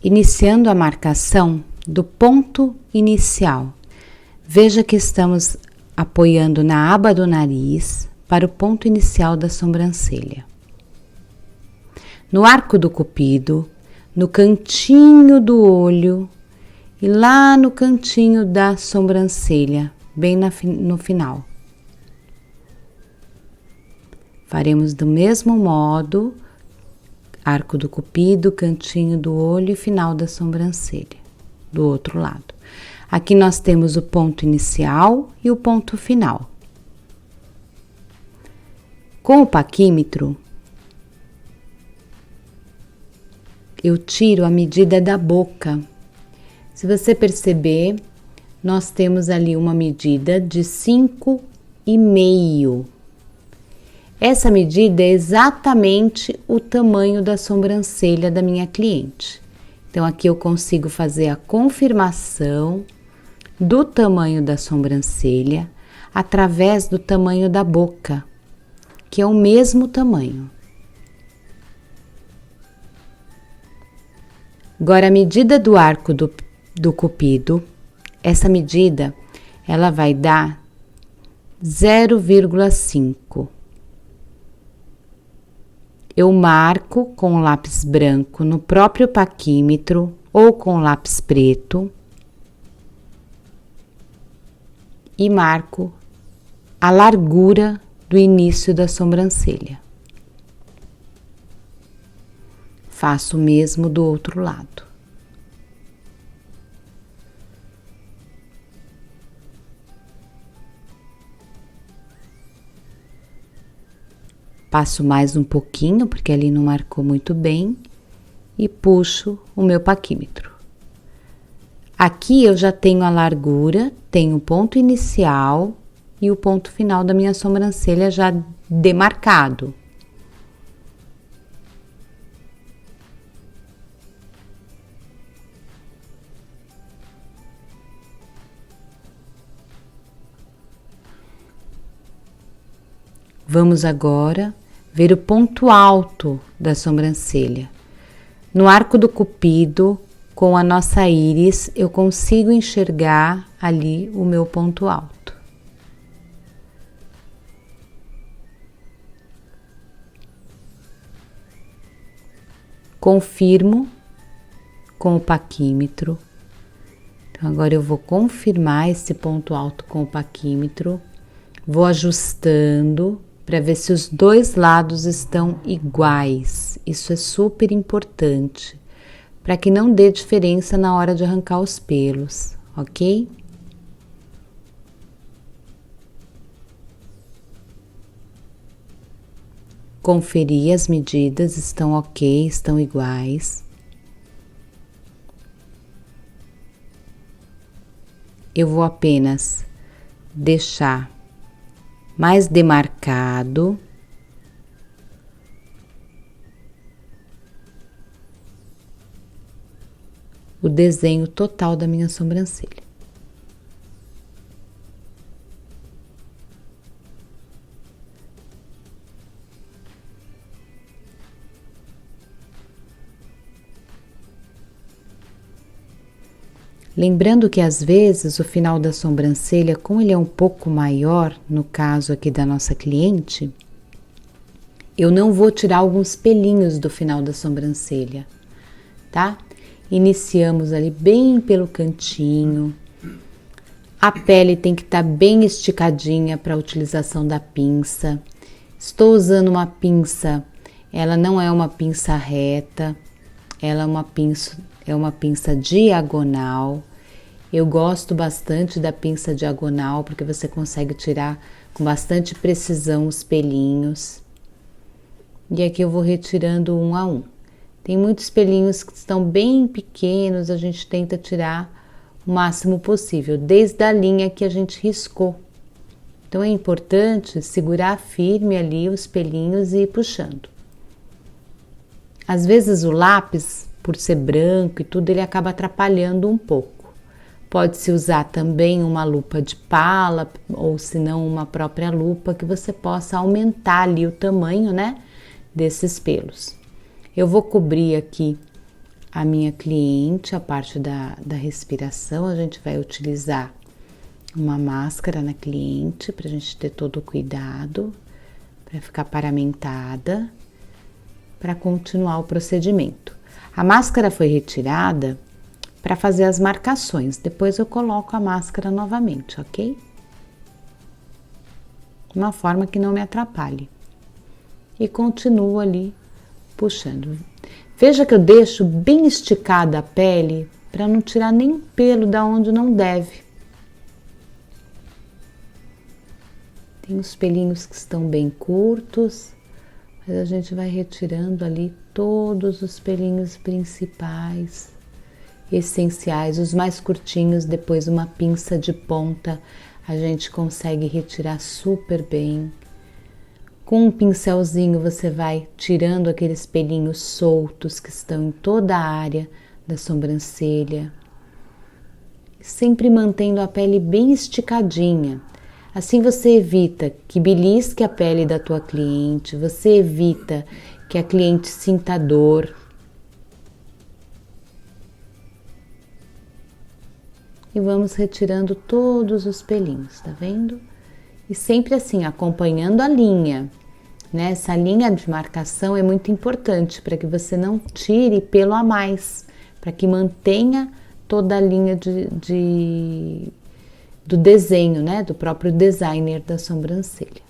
Iniciando a marcação do ponto inicial, veja que estamos apoiando na aba do nariz para o ponto inicial da sobrancelha. No arco do cupido, no cantinho do olho e lá no cantinho da sobrancelha, bem no final. Faremos do mesmo modo, arco do cupido, cantinho do olho e final da sobrancelha, do outro lado. Aqui nós temos o ponto inicial e o ponto final. Com o paquímetro, eu tiro a medida da boca. Se você perceber, nós temos ali uma medida de 5,5. Essa medida é exatamente o tamanho da sobrancelha da minha cliente. Então, aqui eu consigo fazer a confirmação do tamanho da sobrancelha através do tamanho da boca, que é o mesmo tamanho. Agora, a medida do arco do cupido, essa medida, ela vai dar 0,5. Eu marco com o lápis branco no próprio paquímetro ou com lápis preto e marco a largura do início da sobrancelha. Faço o mesmo do outro lado. Passo mais um pouquinho, porque ali não marcou muito bem, e puxo o meu paquímetro. Aqui eu já tenho a largura, tenho o ponto inicial e o ponto final da minha sobrancelha já demarcado. Vamos agora ver o ponto alto da sobrancelha. No arco do cupido, com a nossa íris, eu consigo enxergar ali o meu ponto alto. Confirmo com o paquímetro. Então, agora eu vou confirmar esse ponto alto com o paquímetro. Vou ajustando para ver se os dois lados estão iguais. Isso é super importante, para que não dê diferença na hora de arrancar os pelos, ok? Conferi as medidas, estão ok, estão iguais. Eu vou apenas deixar mais demarcado o desenho total da minha sobrancelha. Lembrando que às vezes o final da sobrancelha, como ele é um pouco maior, no caso aqui da nossa cliente, eu não vou tirar alguns pelinhos do final da sobrancelha, tá? Iniciamos ali bem pelo cantinho. A pele tem que estar bem esticadinha para a utilização da pinça. Estou usando uma pinça, ela não é uma pinça reta, ela é uma pinça diagonal. Eu gosto bastante da pinça diagonal porque você consegue tirar com bastante precisão os pelinhos. E aqui eu vou retirando um a um. Tem muitos pelinhos que estão bem pequenos, a gente tenta tirar o máximo possível, desde a linha que a gente riscou. Então é importante segurar firme ali os pelinhos e ir puxando. Às vezes o lápis, por ser branco e tudo, ele acaba atrapalhando um pouco. Pode-se usar também uma lupa de pala, ou se não uma própria lupa, que você possa aumentar ali o tamanho, né, desses pelos. Eu vou cobrir aqui a minha cliente, a parte da respiração. A gente vai utilizar uma máscara na cliente, para a gente ter todo o cuidado, para ficar paramentada, para continuar o procedimento. A máscara foi retirada para fazer as marcações, depois eu coloco a máscara novamente, ok? De uma forma que não me atrapalhe. E continuo ali puxando. Veja que eu deixo bem esticada a pele para não tirar nem pelo da onde não deve. Tem os pelinhos que estão bem curtos, mas a gente vai retirando ali todos os pelinhos principais, essenciais, os mais curtinhos. Depois uma pinça de ponta a gente consegue retirar super bem. Com um pincelzinho você vai tirando aqueles pelinhos soltos que estão em toda a área da sobrancelha, sempre mantendo a pele bem esticadinha. Assim você evita que belisque a pele da tua cliente, você evita que a cliente sinta dor. E vamos retirando todos os pelinhos, tá vendo? E sempre assim, acompanhando a linha, né? Essa linha de marcação é muito importante para que você não tire pelo a mais, para que mantenha toda a linha do desenho, né? Do próprio designer da sobrancelha.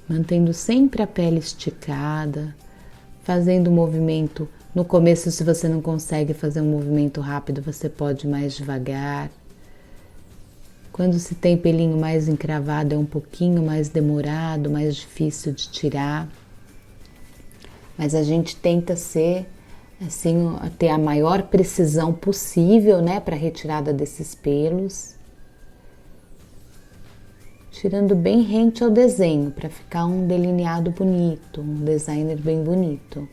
Mantendo sempre a pele esticada, fazendo o movimento. No começo, se você não consegue fazer um movimento rápido, você pode ir mais devagar. Quando se tem pelinho mais encravado, é um pouquinho mais demorado, mais difícil de tirar. Mas a gente tenta ser, assim, ter a maior precisão possível, né, para a retirada desses pelos. Tirando bem rente ao desenho, para ficar um delineado bonito, um designer bem bonito.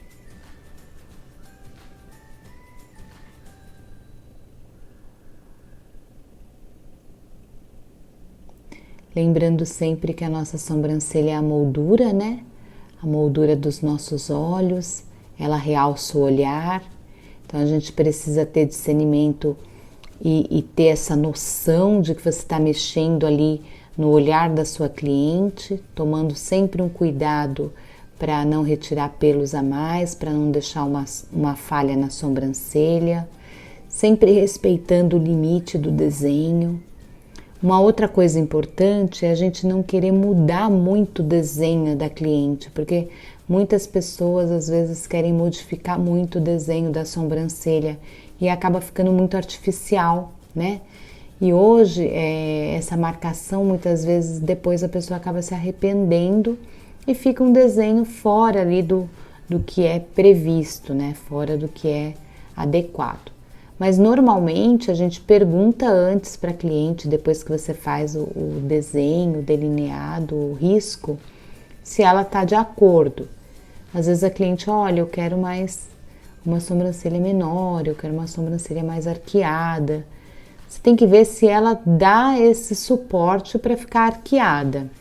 Lembrando sempre que a nossa sobrancelha é a moldura, né? A moldura dos nossos olhos, ela realça o olhar. Então a gente precisa ter discernimento e ter essa noção de que você está mexendo ali no olhar da sua cliente, tomando sempre um cuidado para não retirar pelos a mais, para não deixar uma falha na sobrancelha, sempre respeitando o limite do desenho. Uma outra coisa importante é a gente não querer mudar muito o desenho da cliente, porque muitas pessoas às vezes querem modificar muito o desenho da sobrancelha e acaba ficando muito artificial, né? E hoje essa marcação muitas vezes depois a pessoa acaba se arrependendo e fica um desenho fora ali do que é previsto, né? Fora do que é adequado. Mas normalmente a gente pergunta antes para a cliente, depois que você faz o desenho, o delineado, o risco, se ela está de acordo. Às vezes a cliente, olha, eu quero mais uma sobrancelha menor, eu quero uma sobrancelha mais arqueada. Você tem que ver se ela dá esse suporte para ficar arqueada.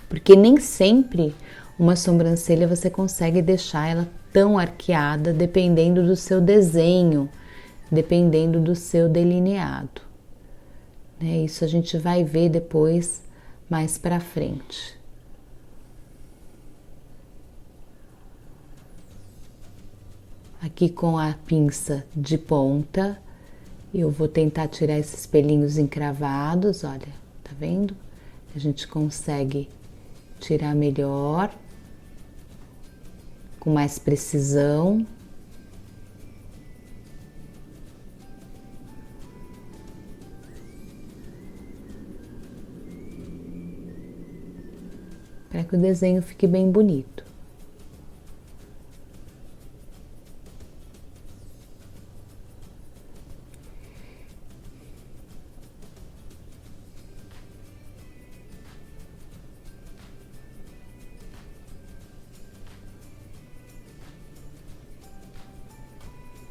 Porque nem sempre uma sobrancelha você consegue deixar ela tão arqueada, dependendo do seu desenho, dependendo do seu delineado, né? Isso a gente vai ver depois, mais para frente. Aqui com a pinça de ponta, eu vou tentar tirar esses pelinhos encravados, olha, tá vendo? A gente consegue tirar melhor, com mais precisão. Para para que o desenho fique bem bonito.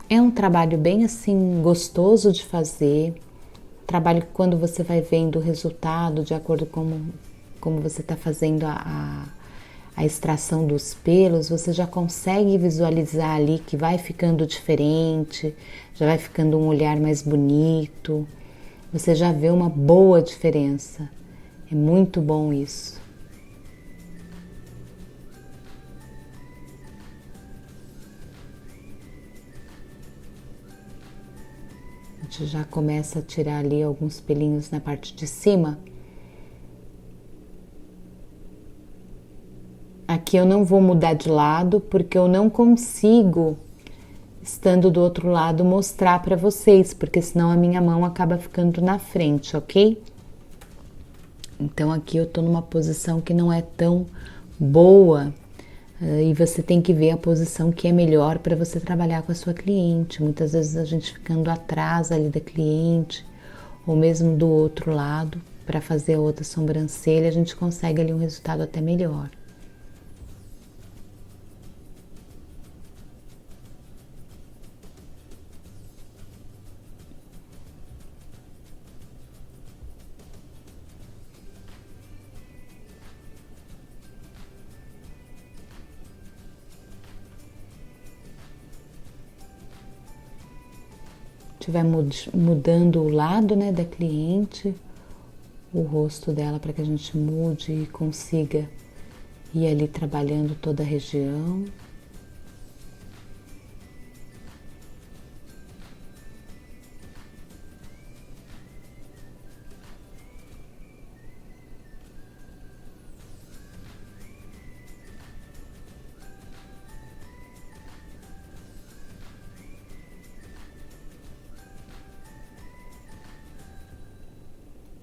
É um trabalho bem assim gostoso de fazer, trabalho que quando você vai vendo o resultado de acordo com como você está fazendo a extração dos pelos, você já consegue visualizar ali que vai ficando diferente, já vai ficando um olhar mais bonito, você já vê uma boa diferença. É muito bom isso. A gente já começa a tirar ali alguns pelinhos na parte de cima. Aqui eu não vou mudar de lado porque eu não consigo, estando do outro lado, mostrar para vocês, porque senão a minha mão acaba ficando na frente, ok? Então aqui eu tô numa posição que não é tão boa e você tem que ver a posição que é melhor para você trabalhar com a sua cliente. Muitas vezes a gente ficando atrás ali da cliente ou mesmo do outro lado para fazer a outra sobrancelha, a gente consegue ali um resultado até melhor. Estiver mudando o lado, né, da cliente, o rosto dela, para que a gente mude e consiga ir ali trabalhando toda a região.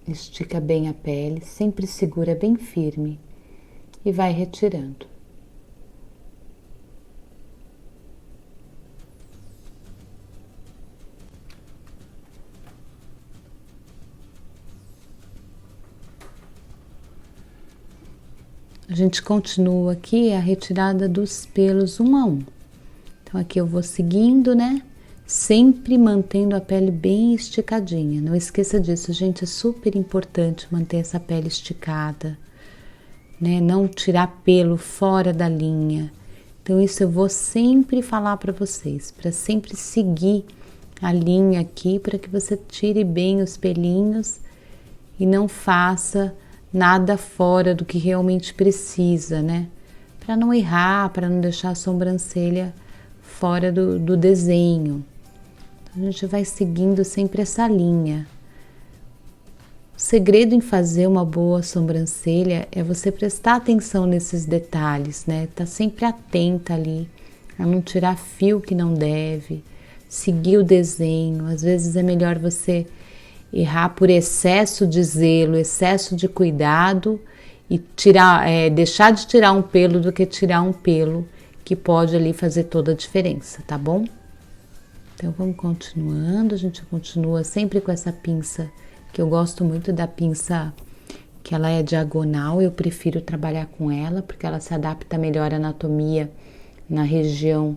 Estica bem a pele, sempre segura bem firme e vai retirando. A gente continua aqui a retirada dos pelos um a um. Então aqui eu vou seguindo, né? Sempre mantendo a pele bem esticadinha. Não esqueça disso, gente, é super importante manter essa pele esticada, né? Não tirar pelo fora da linha. Então isso eu vou sempre falar para vocês, para sempre seguir a linha aqui, para que você tire bem os pelinhos e não faça nada fora do que realmente precisa, né? Para não errar, para não deixar a sobrancelha fora do desenho. Então, a gente vai seguindo sempre essa linha. O segredo em fazer uma boa sobrancelha é você prestar atenção nesses detalhes, né? Tá sempre atenta ali, a não tirar fio que não deve, seguir o desenho. Às vezes é melhor você errar por excesso de zelo, excesso de cuidado e deixar de tirar um pelo do que tirar um pelo, que pode ali fazer toda a diferença, tá bom? Então vamos continuando, a gente continua sempre com essa pinça, que eu gosto muito da pinça que ela é diagonal, eu prefiro trabalhar com ela, porque ela se adapta melhor à anatomia na região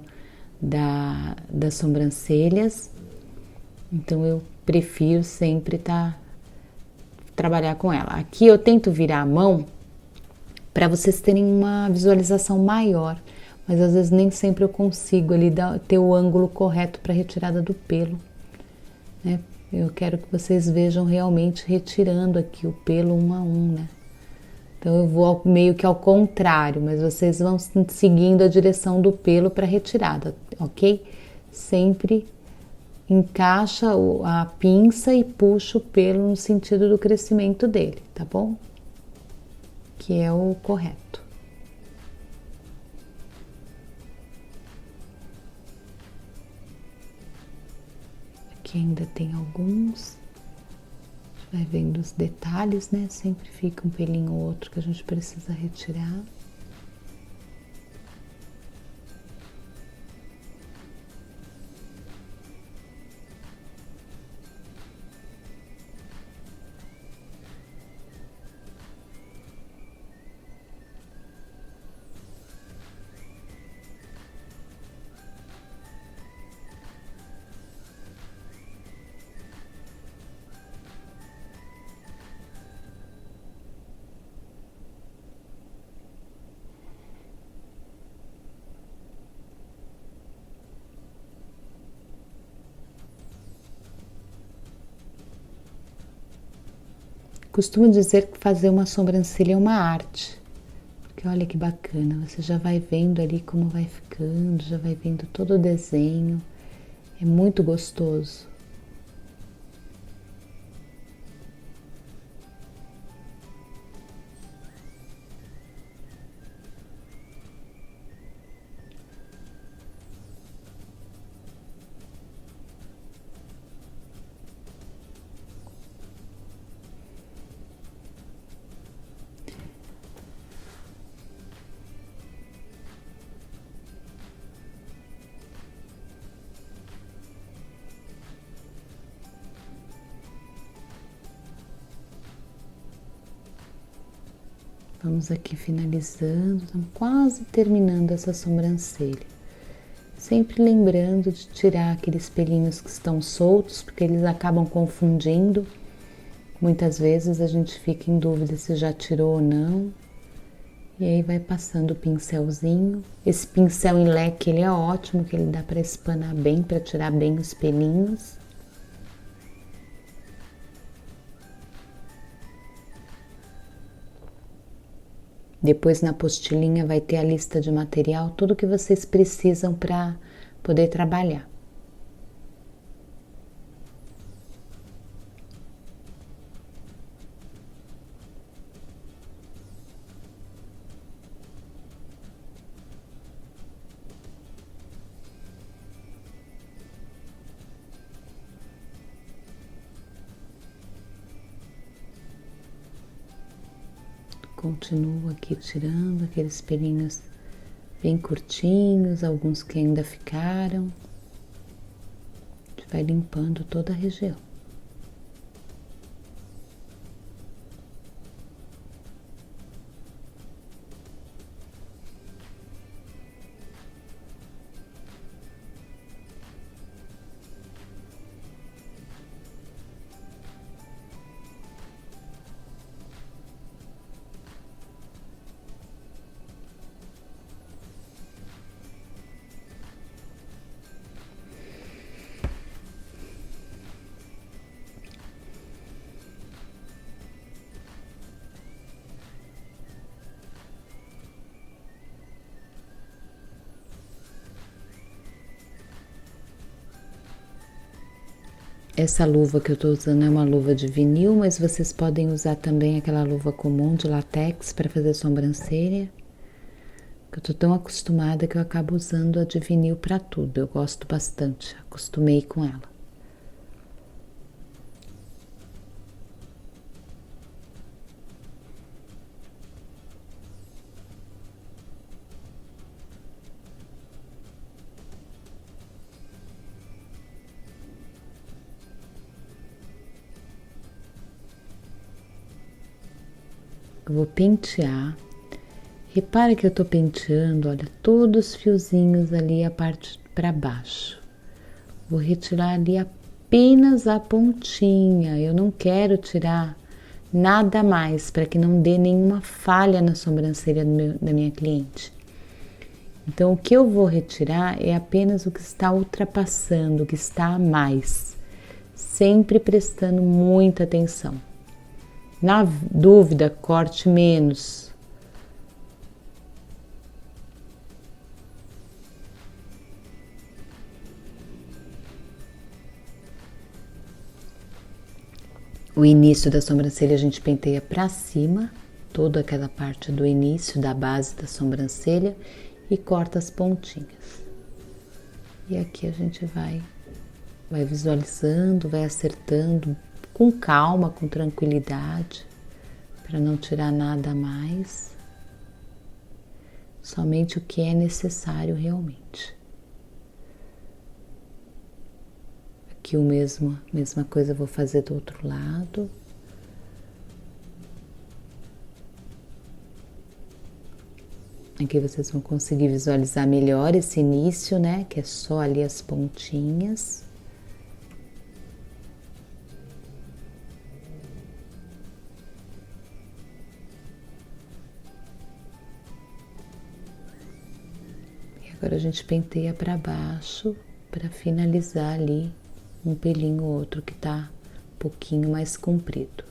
das sobrancelhas. Então eu prefiro sempre trabalhar com ela. Aqui eu tento virar a mão para vocês terem uma visualização maior, mas às vezes nem sempre eu consigo ali ter o ângulo correto para retirada do pelo, né? Eu quero que vocês vejam realmente retirando aqui o pelo um a um, né? Então eu vou meio que ao contrário, mas vocês vão seguindo a direção do pelo para retirada, ok? Sempre encaixa a pinça e puxa o pelo no sentido do crescimento dele, tá bom? Que é o correto. Aqui ainda tem alguns. Deixa Vai vendo os detalhes, né? Sempre fica um pelinho ou outro que a gente precisa retirar. Costumo dizer que fazer uma sobrancelha é uma arte, porque olha que bacana, você já vai vendo ali como vai ficando, já vai vendo todo o desenho, é muito gostoso. Vamos aqui finalizando, estamos quase terminando essa sobrancelha. Sempre lembrando de tirar aqueles pelinhos que estão soltos, porque eles acabam confundindo. Muitas vezes a gente fica em dúvida se já tirou ou não. E aí vai passando o pincelzinho. Esse pincel em leque, ele é ótimo, que ele dá para espanar bem, para tirar bem os pelinhos. Depois na apostilinha vai ter a lista de material, tudo que vocês precisam para poder trabalhar. Continuo aqui tirando aqueles pelinhos bem curtinhos, alguns que ainda ficaram. A gente vai limpando toda a região. Essa luva que eu tô usando é uma luva de vinil, mas vocês podem usar também aquela luva comum de látex para fazer sobrancelha. Eu tô tão acostumada que eu acabo usando a de vinil para tudo. Eu gosto bastante, acostumei com ela. Eu vou pentear. Repara que eu tô penteando, olha, todos os fiozinhos ali, a parte para baixo. Vou retirar ali apenas a pontinha. Eu não quero tirar nada mais para que não dê nenhuma falha na sobrancelha da minha cliente. Então, o que eu vou retirar é apenas o que está ultrapassando, o que está a mais. Sempre prestando muita atenção. Na dúvida, corte menos. O início da sobrancelha a gente penteia para cima, toda aquela parte do início, da base da sobrancelha, e corta as pontinhas. E aqui a gente vai visualizando, vai acertando com calma, com tranquilidade, para não tirar nada a mais, somente o que é necessário realmente. Aqui mesma coisa eu vou fazer do outro lado. Aqui vocês vão conseguir visualizar melhor esse início, né? Que é só ali as pontinhas. E agora a gente penteia para baixo para finalizar ali um pelinho ou outro que tá um pouquinho mais comprido.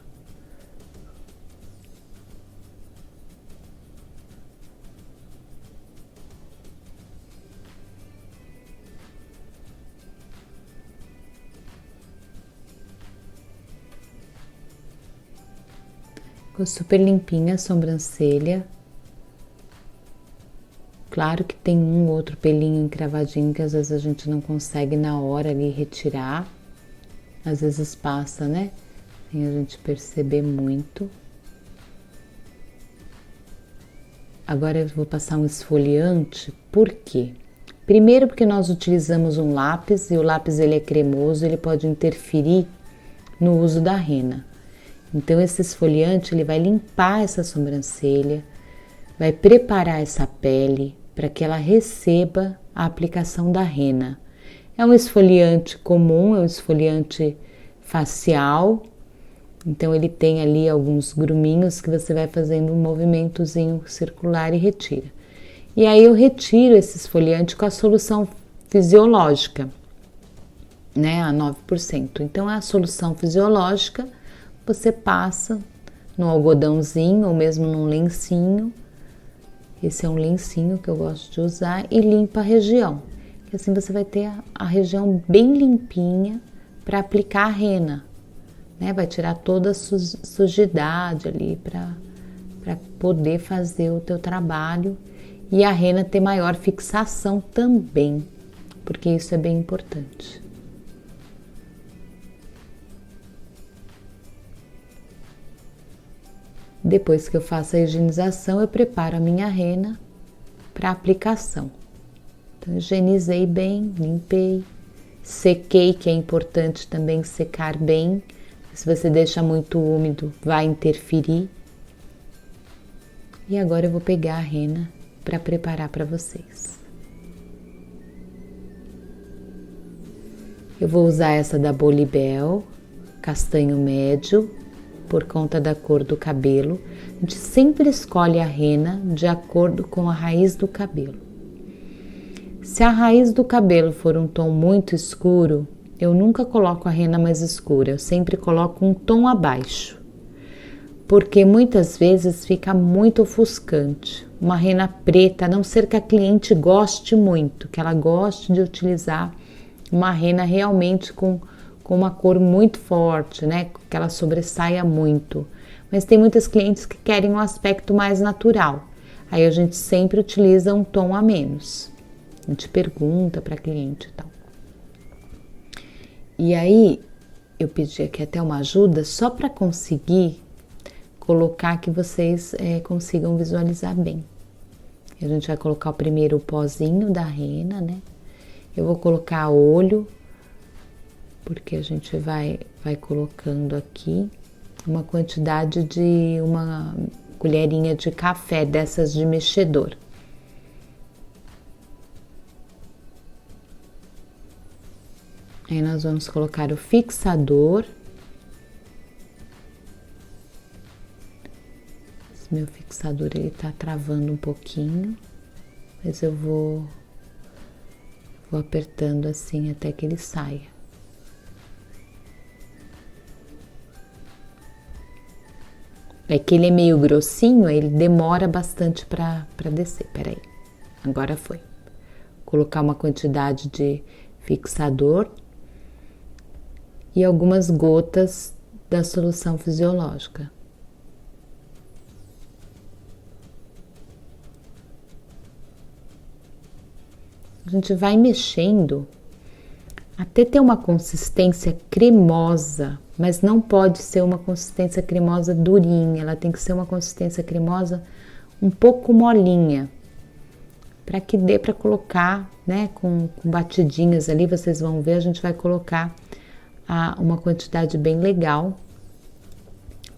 Ficou super limpinha a sobrancelha. Claro que tem um ou outro pelinho encravadinho que às vezes a gente não consegue na hora ali retirar. Às vezes passa, né? Sem a gente perceber muito. Agora eu vou passar um esfoliante, por quê? Primeiro porque nós utilizamos um lápis e o lápis ele é cremoso, ele pode interferir no uso da rena. Então esse esfoliante ele vai limpar essa sobrancelha, vai preparar essa pele para que ela receba a aplicação da rena. É um esfoliante comum, é um esfoliante facial, então ele tem ali alguns gruminhos que você vai fazendo um movimentozinho circular e retira. E aí eu retiro esse esfoliante com a solução fisiológica, né, a 9%. Então a solução fisiológica você passa no algodãozinho ou mesmo num lencinho. Esse é um lencinho que eu gosto de usar e limpa a região. Que assim você vai ter a região bem limpinha para aplicar a rena, né? Vai tirar toda a sujidade ali para poder fazer o teu trabalho e a rena ter maior fixação também, porque isso é bem importante. Depois que eu faço a higienização, eu preparo a minha rena para aplicação. Então, higienizei bem, limpei, sequei, que é importante também secar bem. Se você deixa muito úmido, vai interferir. E agora eu vou pegar a rena para preparar para vocês. Eu vou usar essa da Bolibel, castanho médio, por conta da cor do cabelo. A gente sempre escolhe a rena de acordo com a raiz do cabelo. Se a raiz do cabelo for um tom muito escuro, eu nunca coloco a rena mais escura, eu sempre coloco um tom abaixo, porque muitas vezes fica muito ofuscante. Uma rena preta, a não ser que a cliente goste muito, que ela goste de utilizar uma rena realmente com uma cor muito forte, né? Que ela sobressaia muito. Mas tem muitas clientes que querem um aspecto mais natural. Aí a gente sempre utiliza um tom a menos. A gente pergunta para a cliente e tal. E aí eu pedi aqui até uma ajuda só para conseguir colocar que vocês consigam visualizar bem. A gente vai colocar o primeiro o pozinho da rena, né? Eu vou colocar olho, porque a gente vai colocando aqui uma quantidade de uma colherinha de café dessas de mexedor. Aí nós vamos colocar o fixador. Esse meu fixador ele tá travando um pouquinho, mas eu vou apertando assim até que ele saia. É que ele é meio grossinho, ele demora bastante para descer. Peraí, agora foi. Colocar uma quantidade de fixador e algumas gotas da solução fisiológica. A gente vai mexendo até ter uma consistência cremosa, mas não pode ser uma consistência cremosa durinha, ela tem que ser uma consistência cremosa um pouco molinha, para que dê para colocar, né, com batidinhas ali, vocês vão ver, a gente vai colocar uma quantidade bem legal,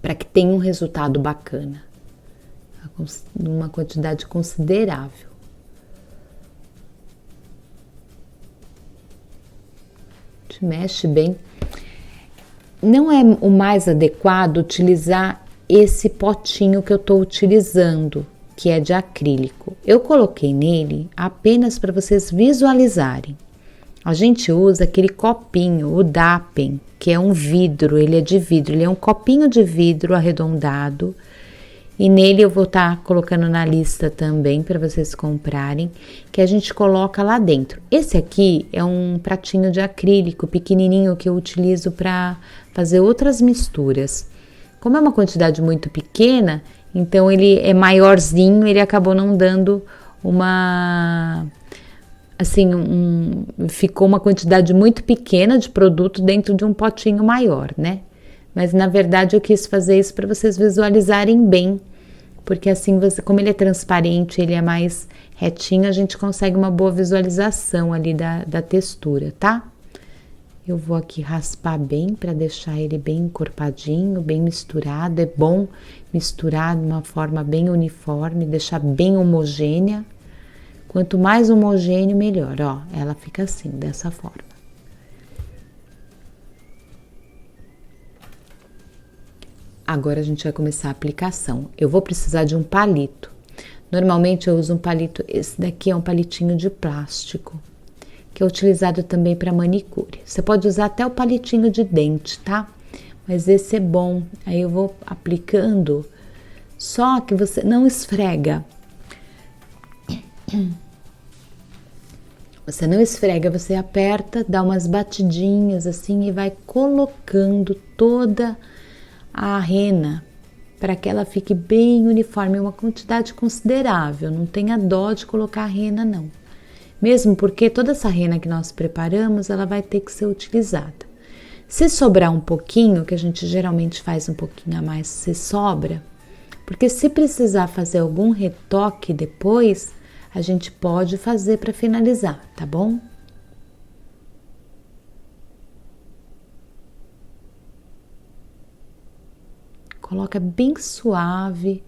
para que tenha um resultado bacana, uma quantidade considerável. Te mexe bem. Não é o mais adequado utilizar esse potinho que eu estou utilizando, que é de acrílico. Eu coloquei nele apenas para vocês visualizarem. A gente usa aquele copinho, o Dapen, que é um vidro, ele é de vidro, ele é um copinho de vidro arredondado. E nele eu vou estar colocando na lista também para vocês comprarem, que a gente coloca lá dentro. Esse aqui é um pratinho de acrílico pequenininho que eu utilizo para fazer outras misturas. Como é uma quantidade muito pequena, então ele é maiorzinho, ele acabou não dando ficou uma quantidade muito pequena de produto dentro de um potinho maior, né? Mas na verdade eu quis fazer isso para vocês visualizarem bem, porque assim, como ele é transparente, ele é mais retinho, a gente consegue uma boa visualização ali da textura, tá? Eu vou aqui raspar bem para deixar ele bem encorpadinho, bem misturado. É bom misturar de uma forma bem uniforme, deixar bem homogênea. Quanto mais homogêneo, melhor. Ó, ela fica assim, dessa forma. Agora a gente vai começar a aplicação. Eu vou precisar de um palito. Normalmente eu uso um palito, esse daqui é um palitinho de plástico, que é utilizado também para manicure. Você pode usar até o palitinho de dente, tá? Mas esse é bom. Aí eu vou aplicando, só que você não esfrega. Você não esfrega, você aperta, dá umas batidinhas assim e vai colocando toda a rena para que ela fique bem uniforme, uma quantidade considerável. Não tenha dó de colocar a rena, não. Mesmo porque toda essa rena que nós preparamos, ela vai ter que ser utilizada. Se sobrar um pouquinho, que a gente geralmente faz um pouquinho a mais, se sobra, porque se precisar fazer algum retoque depois, a gente pode fazer para finalizar, tá bom? Coloca bem suave,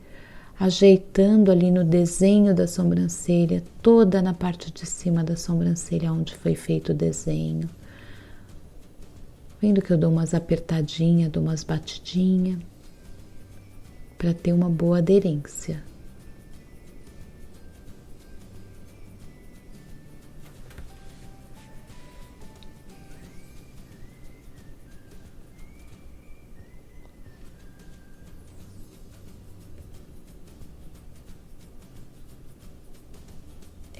ajeitando ali no desenho da sobrancelha, toda na parte de cima da sobrancelha onde foi feito o desenho. Vendo que eu dou umas apertadinhas, dou umas batidinhas, para ter uma boa aderência.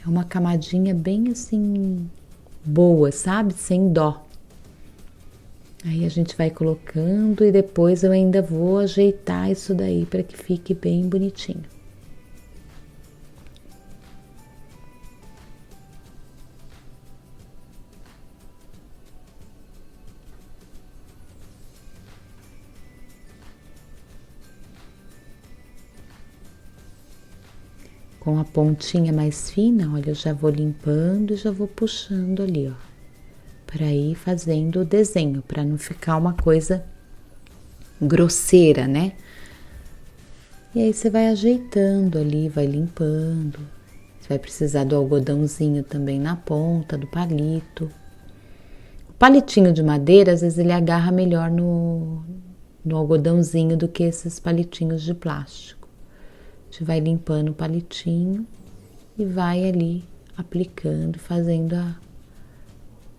É uma camadinha bem assim, boa, sabe? Sem dó. Aí a gente vai colocando e depois eu ainda vou ajeitar isso daí para que fique bem bonitinho. Com a pontinha mais fina, olha, eu já vou limpando e já vou puxando ali, ó, para ir fazendo o desenho, para não ficar uma coisa grosseira, né? E aí você vai ajeitando ali, vai limpando. Você vai precisar do algodãozinho também na ponta do palito. O palitinho de madeira, às vezes ele agarra melhor no algodãozinho do que esses palitinhos de plástico. A gente vai limpando o palitinho e vai ali aplicando, fazendo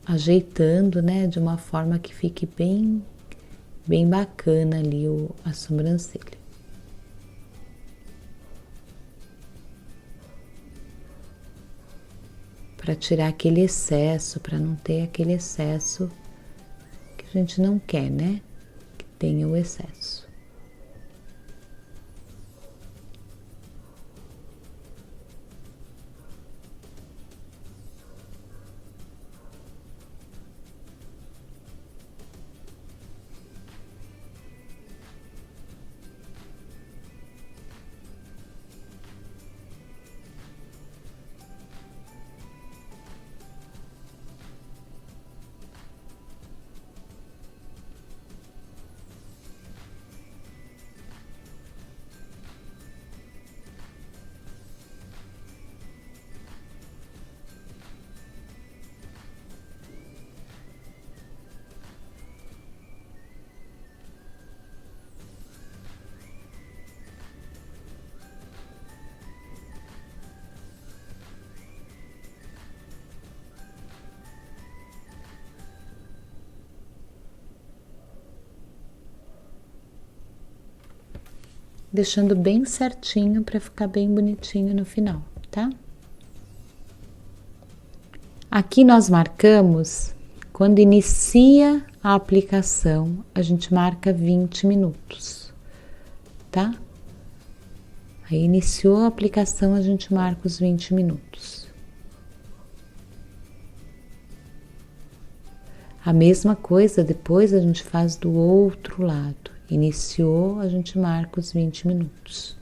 ajeitando, né, de uma forma que fique bem bacana ali a sobrancelha. Para tirar aquele excesso, para não ter aquele excesso que a gente não quer, né, que tenha o excesso. deixando bem certinho para ficar bem bonitinho no final, tá? Aqui nós marcamos, quando inicia a aplicação, a gente marca 20 minutos, tá? Aí iniciou a aplicação, a gente marca os 20 minutos. A mesma coisa depois a gente faz do outro lado. Iniciou, a gente marca os 20 minutos.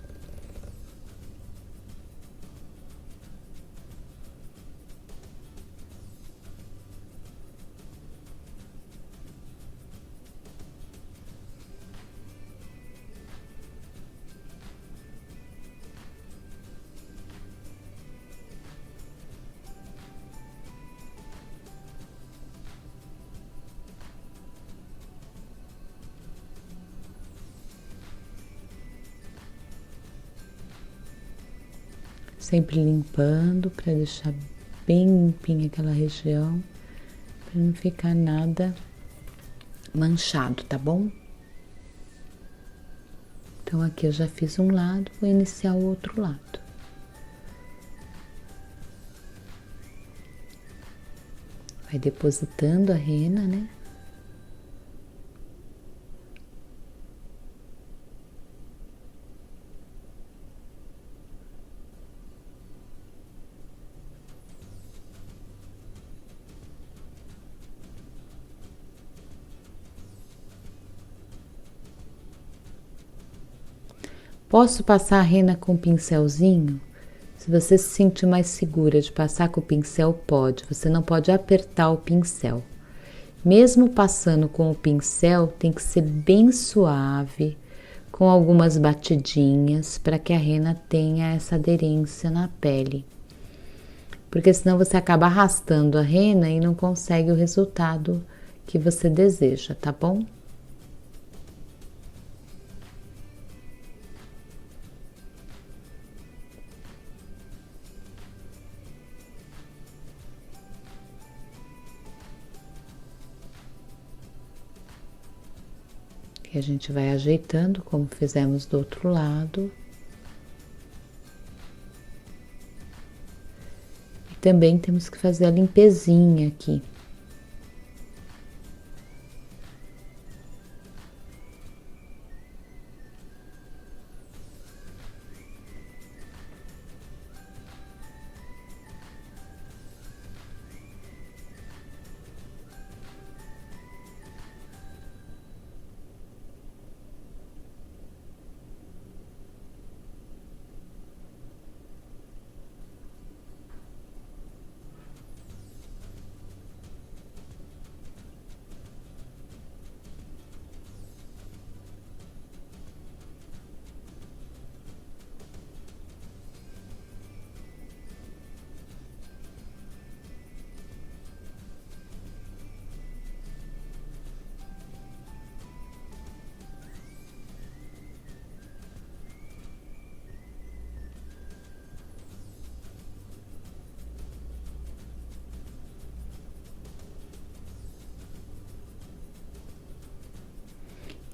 Sempre limpando para deixar bem limpinha aquela região, para não ficar nada manchado, tá bom? Então aqui eu já fiz um lado, vou iniciar o outro lado. Vai depositando a rena, né? Posso passar a rena com um pincelzinho? Se você se sentir mais segura de passar com o pincel, pode. Você não pode apertar o pincel. Mesmo passando com o pincel, tem que ser bem suave, com algumas batidinhas, para que a rena tenha essa aderência na pele. Porque senão você acaba arrastando a rena e não consegue o resultado que você deseja, tá bom? E a gente vai ajeitando como fizemos do outro lado. E também temos que fazer a limpezinha aqui.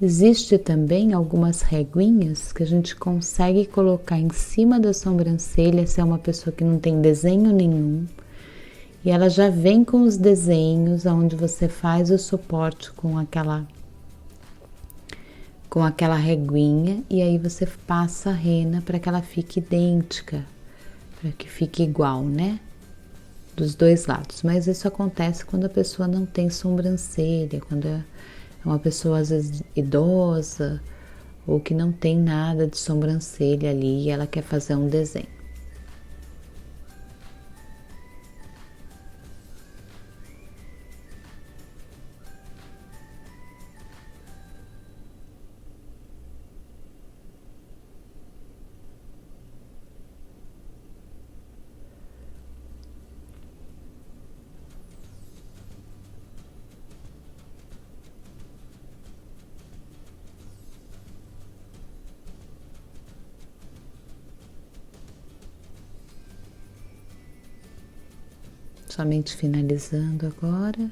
Existe também algumas reguinhas que a gente consegue colocar em cima da sobrancelha se é uma pessoa que não tem desenho nenhum. E ela já vem com os desenhos onde você faz o suporte com aquela reguinha e aí você passa a rena para que ela fique idêntica, para que fique igual, né? Dos dois lados. Mas isso acontece quando a pessoa não tem sobrancelha, quando é uma pessoa às vezes idosa ou que não tem nada de sobrancelha ali e ela quer fazer um desenho. Somente finalizando agora.